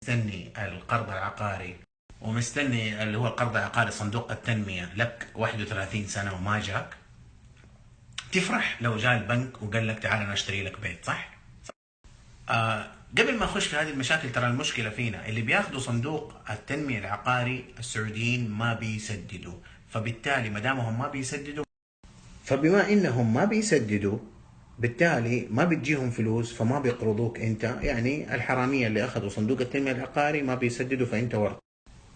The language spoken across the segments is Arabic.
مستني القرض العقاري ومستني اللي هو القرض العقاري صندوق التنمية لك 31 سنة وما جاك، تفرح لو جاء البنك وقال لك تعال انا اشتري لك بيت، صح؟ قبل ما اخش في هذه المشاكل، ترى المشكلة فينا اللي بياخذوا صندوق التنمية العقاري السعوديين ما بيسددوا، فبالتالي ما دامهم ما بيسددوا، فبما انهم ما بيسددوا بالتالي ما بتجيهم فلوس، فما بيقرضوك انت. يعني الحرامية اللي اخذوا صندوق التنمية العقاري ما بيسددوا، فانت ورط.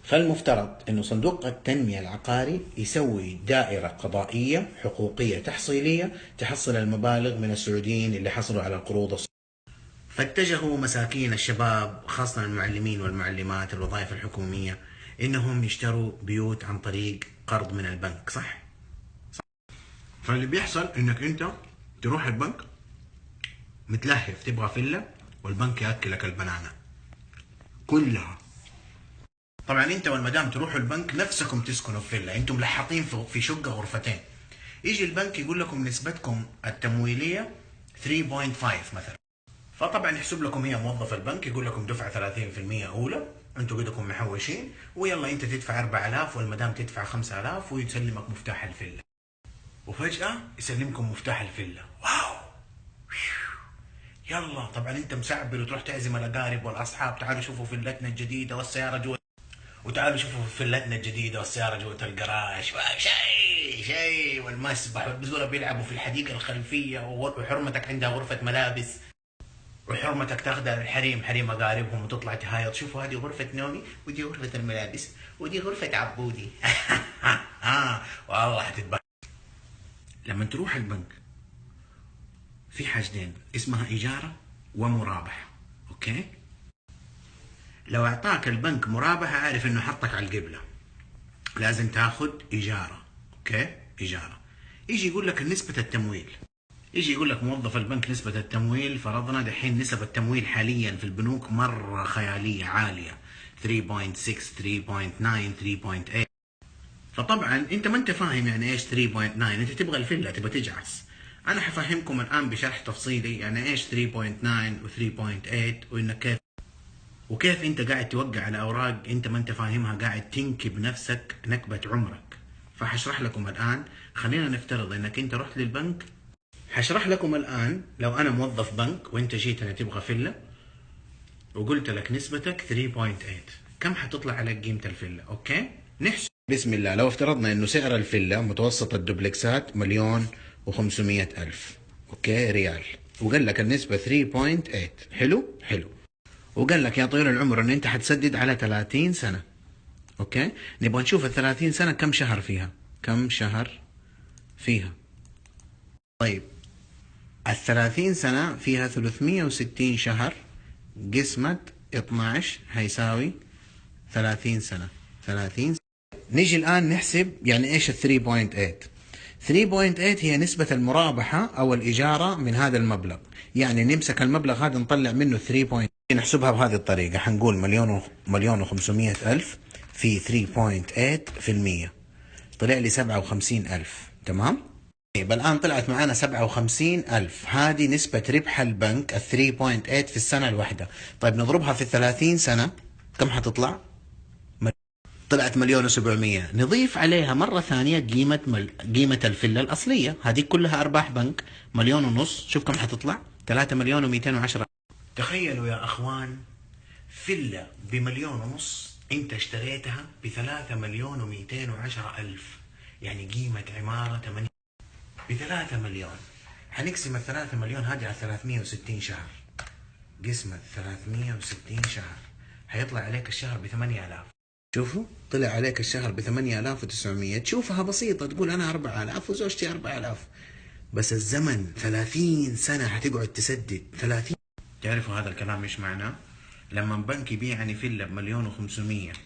فالمفترض انه صندوق التنمية العقاري يسوي دائرة قضائية حقوقية تحصيلية تحصل المبالغ من السعوديين اللي حصلوا على القروض فاتجهوا مساكين الشباب، خاصة المعلمين والمعلمات الوظائف الحكومية، انهم يشتروا بيوت عن طريق قرض من البنك، صح؟ فاللي بيحصل انك انت تروح البنك متلهف تبغى فيلا، والبنك ياكلك البنانة كلها. طبعا انت والمدام تروحوا البنك نفسكم تسكنوا في فيلا، انتم ملحقين في شقة غرفتين، يجي البنك يقول لكم نسبتكم التمويلية 3.5 مثلا، فطبعا يحسب لكم هي موظف البنك يقول لكم دفع 30% اولى، انتم قدكم محوشين، ويلا انت تدفع 4000 والمدام تدفع 5000 ويسلمك مفتاح الفيلا. وفجأة يسلمكم مفتاح الفيلا، واو، يلا طبعا انت مسعبر وتروح تعزم الاقارب والاصحاب، تعالوا شوفوا فيلتنا الجديده والسياره جوه، وتعالوا شوفوا فيلتنا الجديده والسياره جوه الجراج، شيء والمسبح والبزوره بيلعبوا في الحديقه الخلفيه، وحرمتك عندها غرفه ملابس، وحرمتك تاخذها الحريم حريم اقاربهم وتطلع تهايط، شوفوا هذه غرفه نومي ودي غرفه الملابس ودي غرفه عبودي. والله حتتبهدل. لما تروح البنك في حاجتين اسمها إجارة ومرابحة، أوكي؟ لو أعطاك البنك مرابحة عارف إنه حطك على القبلة، لازم تاخد إجارة، أوكي؟ إجارة. يجي يقول لك نسبة التمويل، يجي يقول لك موظف البنك نسبة التمويل، فرضنا دحين نسب التمويل حاليا في البنوك مرة خيالية عالية، 3.6 3.9 3.8. فطبعا انت ما انت فاهم يعني ايش 3.9، انت تبغى الفيلا تبغى تجعس. انا حفهمكم الان بشرح تفصيلي يعني ايش 3.9 و 3.8، وانك كيف انت قاعد توقع على اوراق انت ما انت فاهمها، قاعد تنكب نفسك نكبة عمرك. فحشرح لكم الان، خلينا نفترض انك انت رحت للبنك، حشرح لكم الان لو انا موظف بنك وانت جيت انا تبغى فيلا وقلت لك نسبتك 3.8، كم حتطلع عليك قيمة الفيلا؟ اوكي؟ نحسب بسم الله. لو افترضنا انه سعر الفيلا متوسط الدوبلكسات 1,500,000، اوكي، ريال، وقال لك النسبة 3.8، حلو حلو، وقال لك يا طويل العمر ان انت حتسدد على 30 سنة، اوكي، نبغى نشوف ال 30 سنة كم شهر فيها، كم شهر فيها. طيب ال 30 سنة فيها 360 شهر، قسمة 12 هيساوي 30 سنة، 30 سنة. نيجي الآن نحسب يعني إيش ال 3.8. 3.8 هي نسبة المرابحة أو الإجارة من هذا المبلغ، يعني نمسك المبلغ هذا نطلع منه 3. نحسبها بهذه الطريقة، حنقول مليون و500 ألف في 3.8%، طلع لي 57,000، تمام؟ طيب الآن طلعت معانا 57,000، هذه نسبة ربح البنك ال 3.8 في السنة الواحدة. طيب نضربها في 30 سنة كم حتطلع؟ طلعت 1,700,000. نضيف عليها مرة ثانية قيمة الفلة الأصلية، هذه كلها أرباح بنك 1,500,000، شوف كم حتطلع؟ 3,210,000. تخيلوا يا أخوان، فلة ب1,500,000 أنت اشتريتها ب3,210,000، يعني قيمة عمارة 8 ب3 مليون. حنقسم ال3 مليون هذه على 360 شهر، قسمة 360 شهر حيطلع عليك الشهر ب8,000. شوفوا طلع عليك الشهر ب8,900. تشوفها بسيطة، تقول أنا 4,000 وزوجتي 4,000، بس الزمن 30 سنة حتقعد تسدد 30. تعرفوا هذا الكلام ايش معناه؟ لما بنك يبيعني فيلا ب1,500,000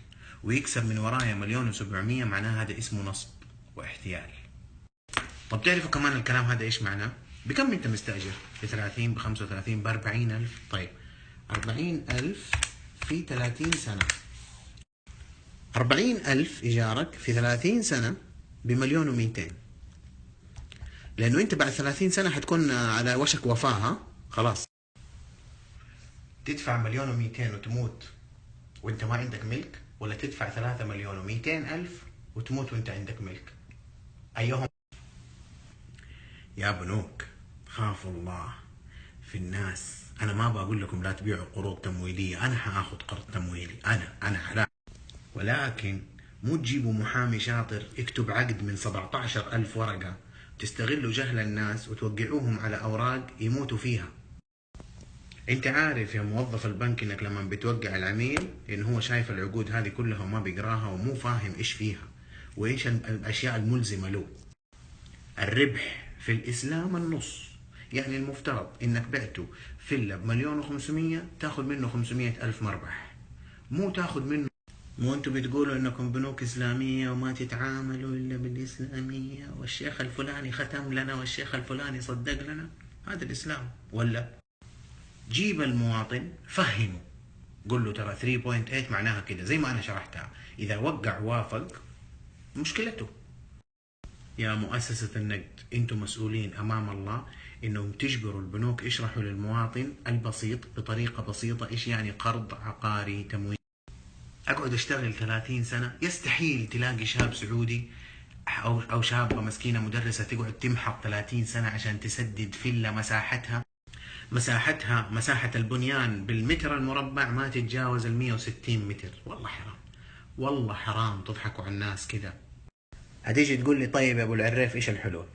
ويكسب من ورايا 1,700,000، معناه هذا اسمه نصب واحتيال. طب تعرفوا كمان الكلام هذا ايش معناه؟ بكم انت مستأجر؟ ب30 ب35 ب40,000. طيب 40,000 في 30 سنة، 40,000 إيجارك في 30 سنة ب1,200,000، لأنه أنت بعد 30 سنة حتكون على وشك وفاة، خلاص تدفع 1,200,000 وتموت وانت ما عندك ملك، ولا تدفع 3 مليون و200 ألف وتموت وانت عندك ملك؟ أيهم؟ يا بنوك خافوا الله في الناس. أنا ما بقول لكم لا تبيعوا قروض تمويلية، أنا حآخذ قرض تمويلي، أنا على، ولكن مو تجيبوا محامي شاطر يكتب عقد من 17,000 ورقة، تستغلوا جهل الناس وتوقعوهم على أوراق يموتوا فيها. انت عارف يا موظف البنك انك لما بتوقع العميل ان هو شايف العقود هذه كلها وما بيقراها ومو فاهم ايش فيها وايش الاشياء الملزمة له. الربح في الاسلام النص، يعني المفترض انك بعته فيلا ب1,500,000 تاخذ منه 500,000 مربح، مو تاخذ منه. مو انتم بتقولوا انكم بنوك اسلامية وما تتعاملوا الا بالاسلامية، والشيخ الفلاني ختم لنا والشيخ الفلاني صدق لنا؟ هذا الاسلام ولا؟ جيب المواطن فهمه، قل له ترى 3.8 معناها كده زي ما انا شرحتها، اذا وقع وافق مشكلته. يا مؤسسة النقد انتم مسؤولين امام الله انهم تجبروا البنوك يشرحوا للمواطن البسيط بطريقة بسيطة ايش يعني قرض عقاري تمويل. اقعد اشتغل 30 سنة، يستحيل تلاقي شاب سعودي او شابة مسكينة مدرسة تقعد تمحط 30 سنة عشان تسدد فيلا مساحة البنيان بالمتر المربع ما تتجاوز 160 متر. والله حرام، والله حرام تضحكوا على الناس كده. هتيجي تقول لي طيب يا ابو العريف ايش الحلول؟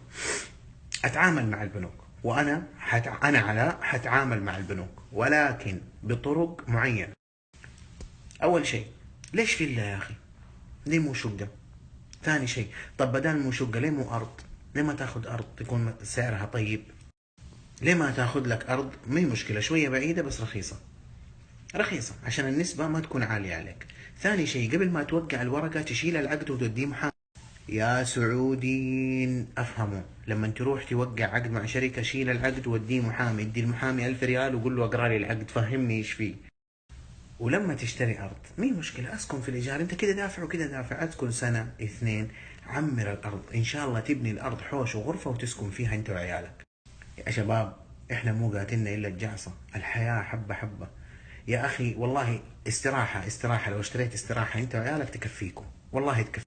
اتعامل مع البنوك، وانا انا علاء حتعامل مع البنوك ولكن بطرق معينة. اول شيء، ليش فيلا يا اخي؟ ليه مو شقة؟ ثاني شيء، طب بدل مو شقة ليه مو ارض؟ ليه ما تاخذ ارض تكون سعرها طيب؟ ليه ما تاخذ لك ارض مي مشكلة شوية بعيدة بس رخيصة عشان النسبة ما تكون عالية عليك. ثاني شيء، قبل ما توقع الورقة تشيل العقد وتوديه محامي. يا سعوديين افهموا، لما تروح توقع عقد مع شركة شيل العقد ووديه محامي، ادي المحامي 1000 ريال وقول له اقرا لي العقد فهمني ايش فيه. ولما تشتري ارض مي مشكلة اسكن في الايجار، انت كده دافع وكده دافع، اسكن سنة 2، عمر الارض ان شاء الله تبني الارض حوش وغرفة وتسكن فيها انت وعيالك. يا شباب احنا مو قاتلنا الا الجعصة، الحياة حبة حبة. يا اخي والله استراحة لو اشتريت استراحة انت وعيالك تكفيكم، والله تكفي.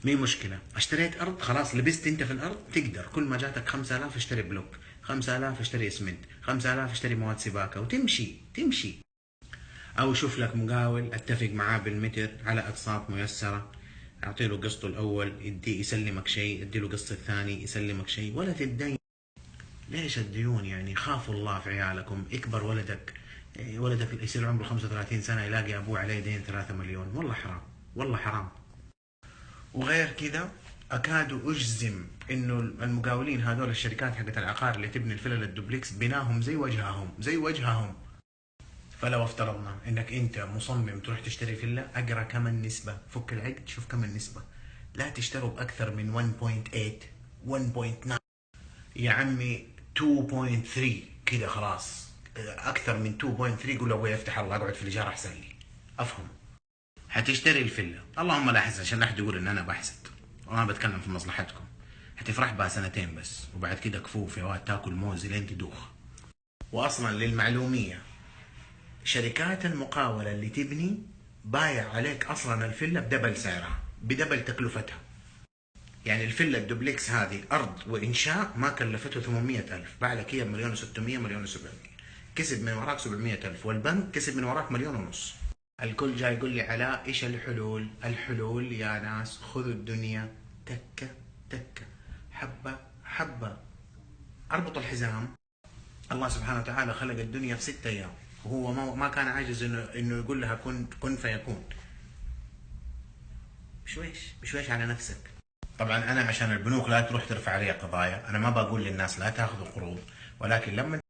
مي مشكلة، اشتريت ارض خلاص لبست انت في الارض، تقدر كل ما جاتك 5000 اشتري بلوك، 5000 اشتري اسمنت، 5000 اشتري مواد سباكة وتمشي. او شوف لك مقاول اتفق معاه بالمتر على اقساط ميسرة، اعطي له قسطه الاول يدي يسلمك شيء، ادي له قسط الثاني يسلمك شيء، ولا تدين. ليش الديون يعني؟ خافوا الله في عيالكم. يكبر ولدك يصير عمره 35 سنة يلاقي أبوه عليه دين 3 مليون، والله حرام، والله حرام. وغير كذا أكاد أجزم إنه المقاولين هذول الشركات حقت العقار اللي تبني الفلل الدوبلكس بناهم زي وجههم. فلو افترضنا إنك أنت مصمم تروح تشتري فيلا، أقرأ كم النسبة، فك العقد شوف كم النسبة، لا تشتروا بأكثر من 1.8 1.9 يا عمي 2.3 كده خلاص. اكثر من 2.3 قول ابوي يفتح الله اقعد في الايجار احسن لي. افهم. حتشتري الفيلا، اللهم لا احسن عشان لا احد يقول ان انا بحسد وانا بتكلم في مصلحتكم. حتفرح بها سنتين بس وبعد كده كفوف يا واد تاكل موز لين تدوخ. واصلا للمعلوميه، شركات المقاوله اللي تبني بايع عليك اصلا الفيلا بدبل سعرها بدبل تكلفتها. يعني الفيلا الدوبلكس هذه أرض وإنشاء ما كلفته 800,000، باع لك هي بمليون و600 مليون و700، كسب من وراك 700,000، والبنك كسب من وراك 1,500,000. الكل جاي يقول لي علاء إيش الحلول؟ الحلول يا ناس خذوا الدنيا تكة تكة، حبة حبة، أربط الحزام. الله سبحانه وتعالى خلق الدنيا في 6 أيام، وهو ما كان عاجز إنه يقول لها كن فيكون. بشويش على نفسك. طبعا انا عشان البنوك لا تروح ترفع علي قضايا، انا ما بقول للناس لا تاخذوا قروض، ولكن لما